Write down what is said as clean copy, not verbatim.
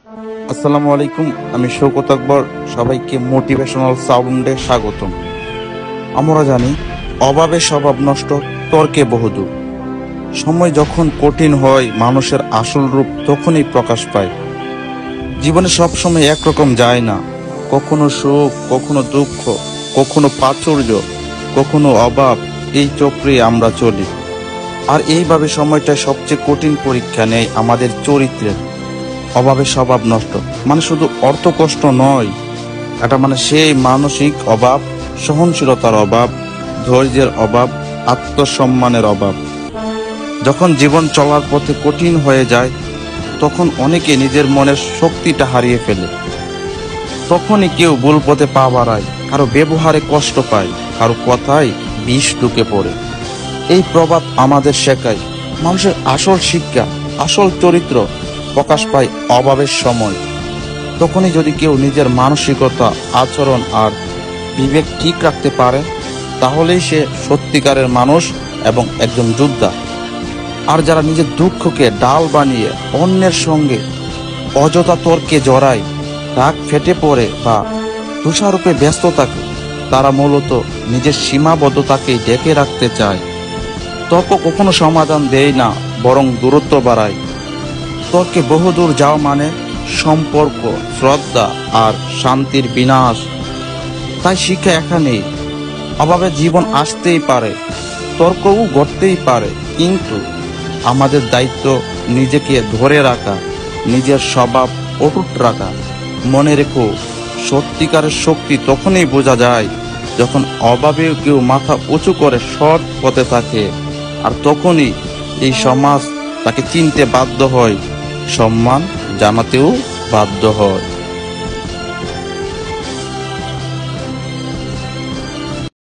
আসসালামু আলাইকুম, আমি শওকত আকবর। সবাইকে মোটিভেশনাল সাউন্ডে স্বাগতম। আমরা জানি অভাবে স্বভাব নষ্ট, তর্কে বহুদূর। সময় যখন কঠিন হয়, মানুষের আসল রূপ তখনই প্রকাশ পায়। জীবনে সবসময় একরকম যায় না, কখনো সুখ, কখনো দুঃখ, কখনো প্রাচুর্য, কখনো অভাব। এই চক্রে আমরা চলি। আর এইভাবে সময়টায় সবচেয়ে কঠিন পরীক্ষা নেয় আমাদের চরিত্রের। অভাবে স্বভাব নষ্ট মানে শুধু অর্থ কষ্ট নয়, এটা মানে সেই মানসিক অভাব, সহনশীলতার অভাব, ধৈর্যের অভাব, আত্মসম্মানের অভাব। যখন জীবন চলার পথে কঠিন হয়ে যায়, তখন অনেকে নিজের মনের শক্তিটা হারিয়ে ফেলে। তখনই কেউ ভুল পথে পা বাড়ায়, কারো ব্যবহারে কষ্ট পায়, কারো কথায় বিষ ঢুকে পড়ে। এই প্রবাদ আমাদের শেখায় মানুষের আসল শিক্ষা, আসল চরিত্র প্রকাশ পায় অভাবের সময়। তখনই যদি কেউ নিজের মানসিকতা, আচরণ আর বিবেক ঠিক রাখতে পারে, তাহলেই সে সত্যিকারের মানুষ এবং একজন যোদ্ধা। আর যারা নিজের দুঃখকে ডাল বানিয়ে অন্যের সঙ্গে অযথা তর্কে জড়ায়, রাগ ফেটে পড়ে বা দোষারোপে ব্যস্ত থাকে, তারা মূলত নিজের সীমাবদ্ধতাকেই ঢেকে রাখতে চায়। তর্ক কখনো সমাধান দেয় না, বরং দূরত্ব বাড়ায়। তর্কে বহুদূর যাওয়া মানে সম্পর্ক, শ্রদ্ধা আর শান্তির বিনাশ। তাই শিক্ষা এখানেই, অভাবে জীবন আসতেই পারে, তর্কও ঘটতেই পারে, কিন্তু আমাদের দায়িত্ব নিজেকে ধরে রাখা, নিজের স্বভাব অটুট রাখা। মনে রেখো, সত্যিকারের শক্তি তখনই বোঝা যায় যখন অভাবেও কেউ মাথা উঁচু করে সৎ পথে থাকে। আর তখনই এই সমাজ তাকে চিনতে বাধ্য হয়, সম্মান জানাতেও বাধ্য হয়।